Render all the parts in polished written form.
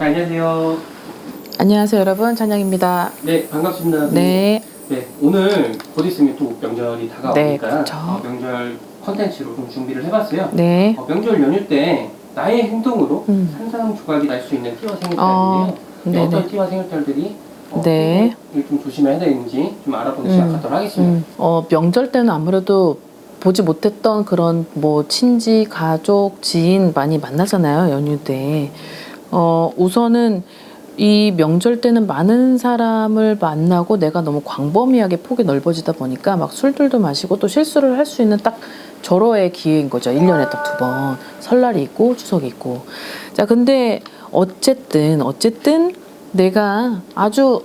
안녕하세요. 안녕하세요 여러분, 찬영입니다. 네, 반갑습니다. 네. 네, 오늘 곧 있으면 또 명절이 네, 다가오니까 그렇죠. 명절 컨텐츠로 좀 준비를 해봤어요. 네. 명절 연휴 때 나의 행동으로 산산조각이 날 수 있는 띠와 생일달인데요. 네네. 어떤 띠와 생일달들이 네. 행동을 좀 조심해야 되는지 좀 알아보는 시작하도록 하겠습니다. 명절 때는 아무래도 보지 못했던 그런 뭐 친지, 가족, 지인 많이 만나잖아요, 연휴 때. 우선은 이 명절 때는 많은 사람을 만나고 내가 너무 광범위하게 폭이 넓어지다 보니까 막 술들도 마시고 또 실수를 할 수 있는 딱 절호의 기회인 거죠. 1년에 딱 2번. 설날이 있고 추석이 있고. 자, 근데 어쨌든 내가 아주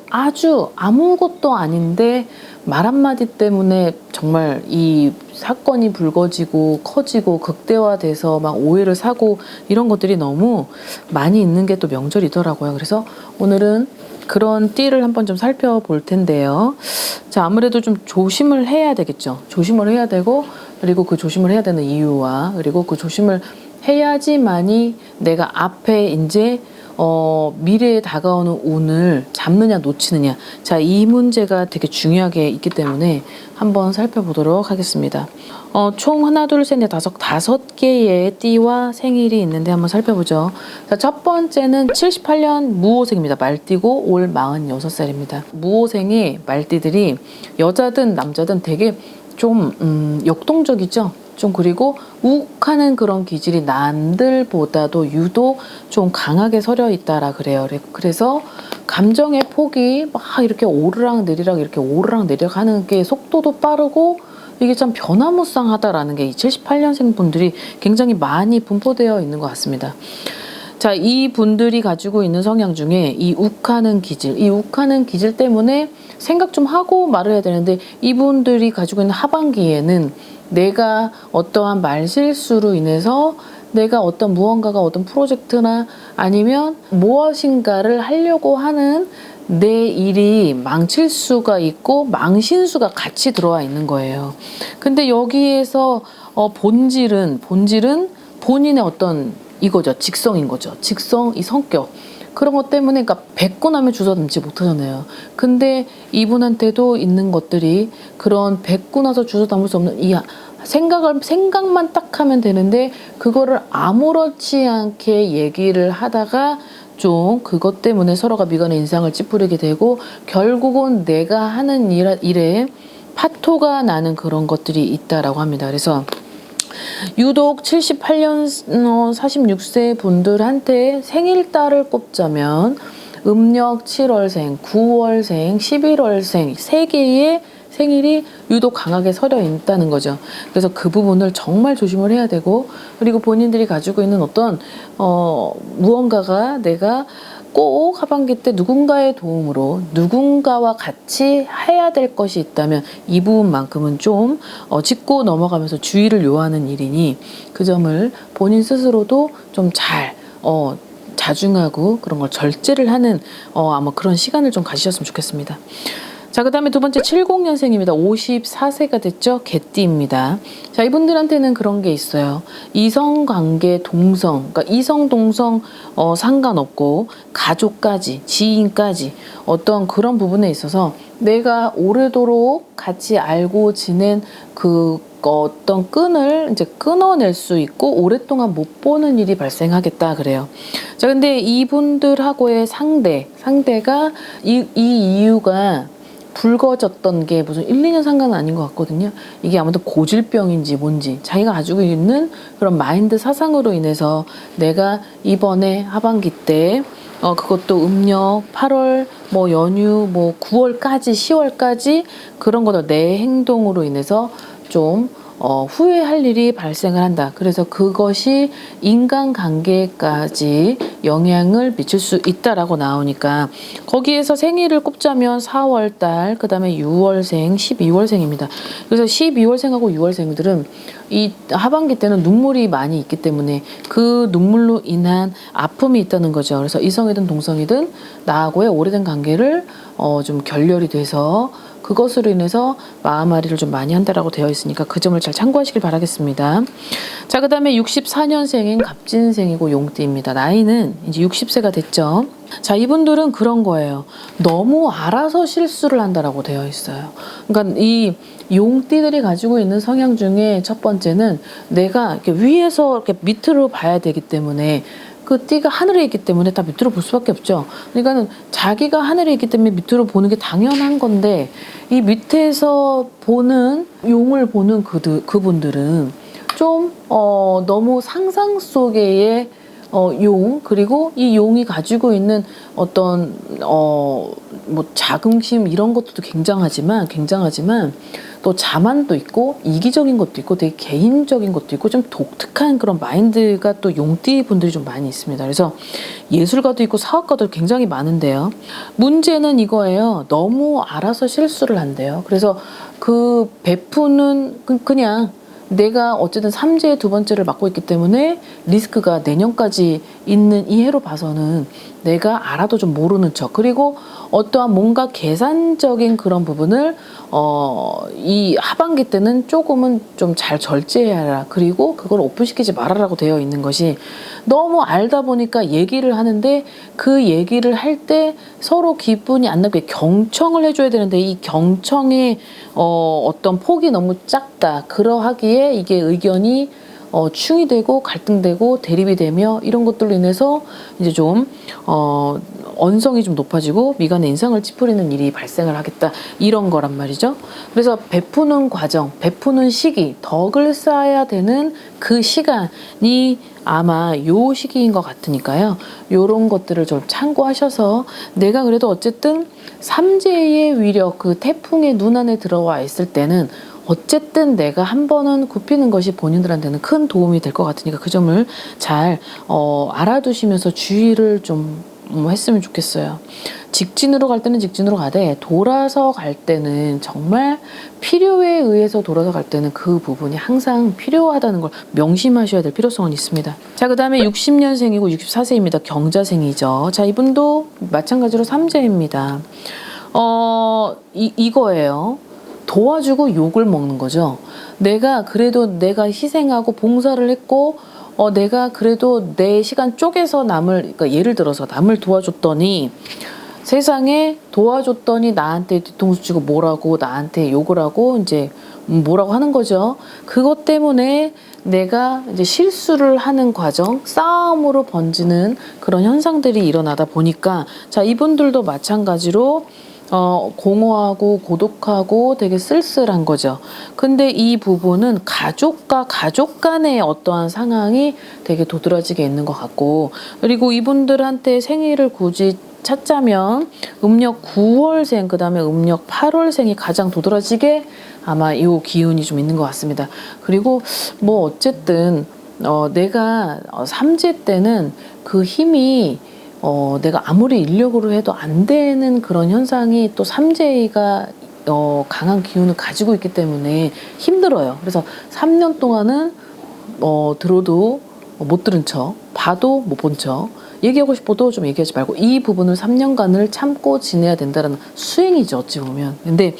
아무것도 아닌데 말 한마디 때문에 정말 이 사건이 불거지고 커지고 극대화돼서 막 오해를 사고 이런 것들이 너무 많이 있는 게 또 명절이더라고요. 그래서 오늘은 그런 띠를 한번 좀 살펴볼 텐데요. 자, 아무래도 좀 조심을 해야 되겠죠. 조심을 해야 되고, 그리고 그 조심을 해야 되는 이유와, 그리고 그 조심을 해야지만이 내가 앞에 이제 미래에 다가오는 운을 잡느냐 놓치느냐, 자, 이 문제가 되게 중요하게 있기 때문에 한번 살펴보도록 하겠습니다. 총 하나 둘 셋 넷 다섯 개의 띠와 생일이 있는데 한번 살펴보죠. 자, 첫 번째는 78년 무오생입니다. 말띠고 올 46살입니다. 무오생의 말띠들이 여자든 남자든 되게 좀 역동적이죠. 좀 그리고 욱하는 그런 기질이 남들보다도 유독 좀 강하게 서려 있다라 그래요. 그래서 감정의 폭이 막 이렇게 오르락 내리락 이렇게 오르락 내리락 하는 게 속도도 빠르고 이게 참 변화무쌍하다라는 게 이 78년생 분들이 굉장히 많이 분포되어 있는 것 같습니다. 자, 이 분들이 가지고 있는 성향 중에 이 욱하는 기질 때문에 생각 좀 하고 말을 해야 되는데, 이분들이 가지고 있는 하반기에는 내가 어떠한 말실수로 인해서 내가 어떤 무언가가 어떤 프로젝트나 아니면 무엇인가를 하려고 하는 내 일이 망칠 수가 있고 망신수가 같이 들어와 있는 거예요. 근데 여기에서 본질은 본인의 어떤 이거죠. 직성인 거죠. 직성, 이 성격. 그런 것 때문에, 그러니까 뱉고 나면 주워담지 못하잖아요. 근데 이분한테도 있는 것들이 그런 뱉고 나서 주워담을 수 없는 이 생각만 딱 하면 되는데, 그거를 아무렇지 않게 얘기를 하다가 좀 그것 때문에 서로가 미간의 인상을 찌푸리게 되고, 결국은 내가 하는 일에 파토가 나는 그런 것들이 있다라고 합니다. 그래서 유독 78년 46세 분들한테 생일달을 꼽자면 음력 7월생, 9월생, 11월생 3개의 생일이 유독 강하게 서려 있다는 거죠. 그래서 그 부분을 정말 조심을 해야 되고, 그리고 본인들이 가지고 있는 어떤 무언가가 내가 꼭 하반기 때 누군가의 도움으로 누군가와 같이 해야 될 것이 있다면 이 부분만큼은 좀 짚고 넘어가면서 주의를 요하는 일이니, 그 점을 본인 스스로도 좀 잘 자중하고 그런 걸 절제를 하는 아마 그런 시간을 좀 가지셨으면 좋겠습니다. 자, 그 다음에 두 번째 70년생입니다. 54세가 됐죠. 개띠입니다. 자, 이분들한테는 그런 게 있어요. 이성관계 동성, 그러니까 이성 동성 상관없고 가족까지, 지인까지 어떤 그런 부분에 있어서 내가 오래도록 같이 알고 지낸 그 어떤 끈을 이제 끊어낼 수 있고 오랫동안 못 보는 일이 발생하겠다 그래요. 자, 근데 이분들하고의 상대가 이 이유가 불거졌던 게 무슨 1, 2년 상관은 아닌 것 같거든요. 이게 아무튼 고질병인지 뭔지 자기가 가지고 있는 그런 마인드 사상으로 인해서 내가 이번에 하반기 때 그것도 음력 8월 뭐 연휴 뭐 9월까지 10월까지 그런 거다 내 행동으로 인해서 좀 후회할 일이 발생을 한다. 그래서 그것이 인간관계까지 영향을 미칠 수 있다라고 나오니까, 거기에서 생일을 꼽자면 4월달, 그 다음에 6월생, 12월생입니다. 그래서 12월생하고 6월생들은 이 하반기 때는 눈물이 많이 있기 때문에 그 눈물로 인한 아픔이 있다는 거죠. 그래서 이성이든 동성이든 나하고의 오래된 관계를 좀 결렬이 돼서 그것으로 인해서 마음앓이를 좀 많이 한다라고 되어 있으니까 그 점을 잘 참고하시길 바라겠습니다. 자, 그 다음에 64년생인 갑진생이고 용띠입니다. 나이는 이제 60세가 됐죠. 자, 이분들은 그런 거예요. 너무 알아서 실수를 한다라고 되어 있어요. 그러니까 이 용띠들이 가지고 있는 성향 중에 첫 번째는 내가 이렇게 위에서 이렇게 밑으로 봐야 되기 때문에 그 띠가 하늘에 있기 때문에 다 밑으로 볼 수밖에 없죠. 그러니까는 자기가 하늘에 있기 때문에 밑으로 보는 게 당연한 건데 이 밑에서 보는 용을 보는 그분들은 좀 너무 상상 속의 용, 그리고 이 용이 가지고 있는 어떤 뭐 자긍심 이런 것도 굉장하지만 또 자만도 있고 이기적인 것도 있고 되게 개인적인 것도 있고 좀 독특한 그런 마인드가 또 용띠 분들이 좀 많이 있습니다. 그래서 예술가도 있고 사업가도 굉장히 많은데요. 문제는 이거예요. 너무 알아서 실수를 한대요. 그래서 그 베푸는 그냥 내가 어쨌든 삼재의 두 번째를 맡고 있기 때문에 리스크가 내년까지 있는 이 해로 봐서는 내가 알아도 좀 모르는 척, 그리고 어떠한 뭔가 계산적인 그런 부분을 이 하반기 때는 조금은 좀 잘 절제해라. 그리고 그걸 오픈시키지 말아라고 되어 있는 것이, 너무 알다 보니까 얘기를 하는데 그 얘기를 할 때 서로 기분이 안 나게 경청을 해줘야 되는데 이 경청의 어떤 폭이 너무 작다. 그러하기에 이게 의견이 충이 되고 갈등되고 대립이 되며 이런 것들로 인해서 이제 좀 언성이 좀 높아지고 미간의 인상을 찌푸리는 일이 발생을 하겠다, 이런 거란 말이죠. 그래서 베푸는 과정, 베푸는 시기, 덕을 쌓아야 되는 그 시간이 아마 요 시기인 것 같으니까요. 요런 것들을 좀 참고하셔서, 내가 그래도 어쨌든 삼재의 위력, 그 태풍의 눈 안에 들어와 있을 때는 어쨌든 내가 한 번은 굽히는 것이 본인들한테는 큰 도움이 될 것 같으니까 그 점을 잘 알아두시면서 주의를 좀 했으면 좋겠어요. 직진으로 갈 때는 직진으로 가되 돌아서 갈 때는 정말 필요에 의해서 돌아서 갈 때는 그 부분이 항상 필요하다는 걸 명심하셔야 될 필요성은 있습니다. 자, 그 다음에 60년생이고 64세입니다. 경자생이죠. 자, 이분도 마찬가지로 삼재입니다. 이거예요. 도와주고 욕을 먹는 거죠. 내가 그래도 내가 희생하고 봉사를 했고 내가 그래도 내 시간 쪼개서 그러니까 예를 들어서 남을 도와줬더니 세상에 도와줬더니 나한테 뒤통수 치고 뭐라고 나한테 욕을 하고 이제 뭐라고 하는 거죠. 그것 때문에 내가 이제 실수를 하는 과정, 싸움으로 번지는 그런 현상들이 일어나다 보니까, 자, 이분들도 마찬가지로 공허하고 고독하고 되게 쓸쓸한 거죠. 근데 이 부분은 가족과 가족 간의 어떠한 상황이 되게 도드라지게 있는 것 같고, 그리고 이분들한테 생일을 굳이 찾자면 음력 9월생, 그 다음에 음력 8월생이 가장 도드라지게 아마 이 기운이 좀 있는 것 같습니다. 그리고 뭐 어쨌든 내가 삼재 때는 그 힘이 내가 아무리 인력으로 해도 안 되는 그런 현상이 또 삼재가 강한 기운을 가지고 있기 때문에 힘들어요. 그래서 3년 동안은 들어도 못 들은 척, 봐도 못 본 척, 얘기하고 싶어도 좀 얘기하지 말고 이 부분을 3년간을 참고 지내야 된다는 수행이죠, 어찌 보면. 근데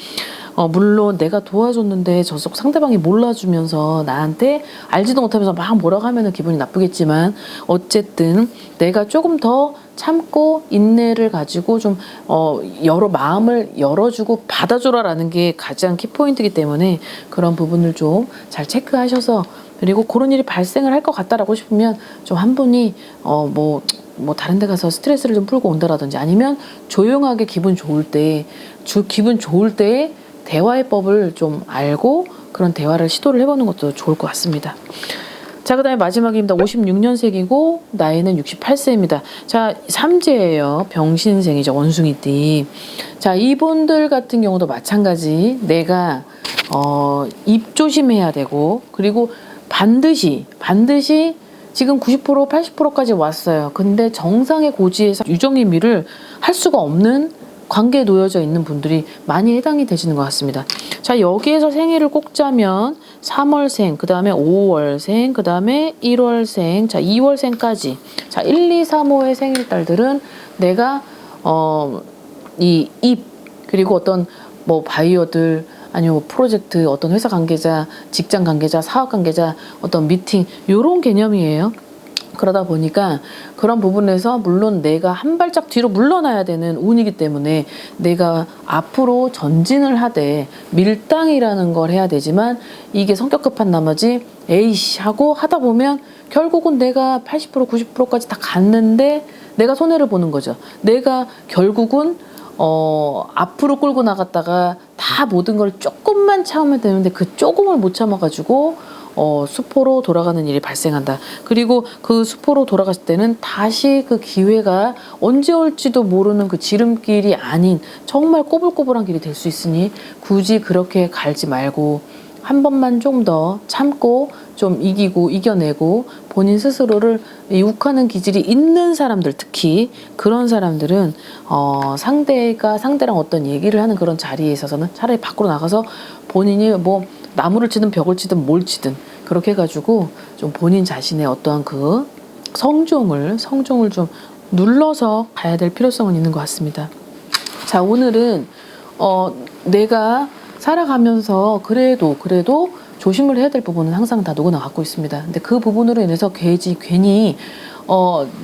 물론 내가 도와줬는데 저쪽 상대방이 몰라주면서 나한테 알지도 못하면서 막 뭐라고 하면 기분이 나쁘겠지만, 어쨌든 내가 조금 더 참고 인내를 가지고 좀 마음을 열어주고 받아줘라라는 게 가장 키포인트이기 때문에 그런 부분을 좀 잘 체크하셔서, 그리고 그런 일이 발생을 할 것 같다라고 싶으면 좀 한 분이 뭐 다른 데 가서 스트레스를 좀 풀고 온다라든지, 아니면 조용하게 기분 좋을 때 대화의 법을 좀 알고 그런 대화를 시도를 해보는 것도 좋을 것 같습니다. 자, 그 다음에 마지막입니다. 56년생이고 나이는 68세입니다. 자, 삼재예요. 병신생이죠. 원숭이띠. 자, 이분들 같은 경우도 마찬가지. 내가 입 조심해야 되고, 그리고 반드시 지금 90% 80%까지 왔어요. 근데 정상의 고지에서 유정의 미를 할 수가 없는 관계에 놓여져 있는 분들이 많이 해당이 되시는 것 같습니다. 자, 여기에서 생일을 꼽자면 3월생, 그 다음에 5월생, 그 다음에 1월생, 자, 2월생까지. 자, 1, 2, 3호의 생일달들은 내가 이 입, 그리고 어떤 뭐 바이어들 아니면 뭐 프로젝트 어떤 회사 관계자, 직장 관계자, 사업 관계자 어떤 미팅 요런 개념이에요. 그러다 보니까 그런 부분에서 물론 내가 한 발짝 뒤로 물러나야 되는 운이기 때문에 내가 앞으로 전진을 하되 밀당이라는 걸 해야 되지만 이게 성격 급한 나머지 에이씨 하고 하다 보면 결국은 내가 80% 90%까지 다 갔는데 내가 손해를 보는 거죠. 내가 결국은 앞으로 끌고 나갔다가 다 모든 걸 조금만 참으면 되는데 그 조금을 못 참아가지고 수포로 돌아가는 일이 발생한다. 그리고 그 수포로 돌아갔을 때는 다시 그 기회가 언제 올지도 모르는 그 지름길이 아닌 정말 꼬불꼬불한 길이 될 수 있으니 굳이 그렇게 갈지 말고 한 번만 좀 더 참고 좀 이기고 이겨내고 본인 스스로를 욱하는 기질이 있는 사람들, 특히 그런 사람들은 상대랑 어떤 얘기를 하는 그런 자리에 있어서는 차라리 밖으로 나가서 본인이 뭐 나무를 치든 벽을 치든 뭘 치든 그렇게 해가지고 좀 본인 자신의 어떠한 그 성종을 좀 눌러서 가야 될 필요성은 있는 것 같습니다. 자, 오늘은 내가 살아가면서 그래도 조심을 해야 될 부분은 항상 다 누구나 갖고 있습니다. 근데 그 부분으로 인해서 괜히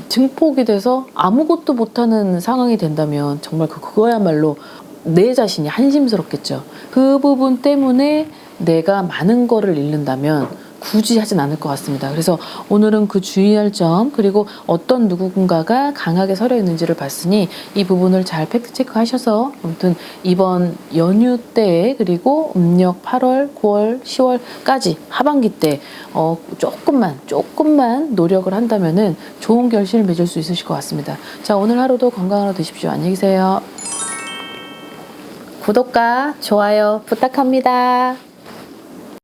증폭이 돼서 아무것도 못하는 상황이 된다면 정말 그거야말로 내 자신이 한심스럽겠죠. 그 부분 때문에 내가 많은 거를 잃는다면 굳이 하진 않을 것 같습니다. 그래서 오늘은 그 주의할 점 그리고 어떤 누군가가 강하게 서려 있는지를 봤으니 이 부분을 잘 팩트 체크하셔서 아무튼 이번 연휴 때 그리고 음력 8월, 9월, 10월까지 하반기 때 조금만 노력을 한다면은 좋은 결실을 맺을 수 있으실 것 같습니다. 자, 오늘 하루도 건강한 하루 되십시오. 안녕히 계세요. 구독과 좋아요 부탁합니다.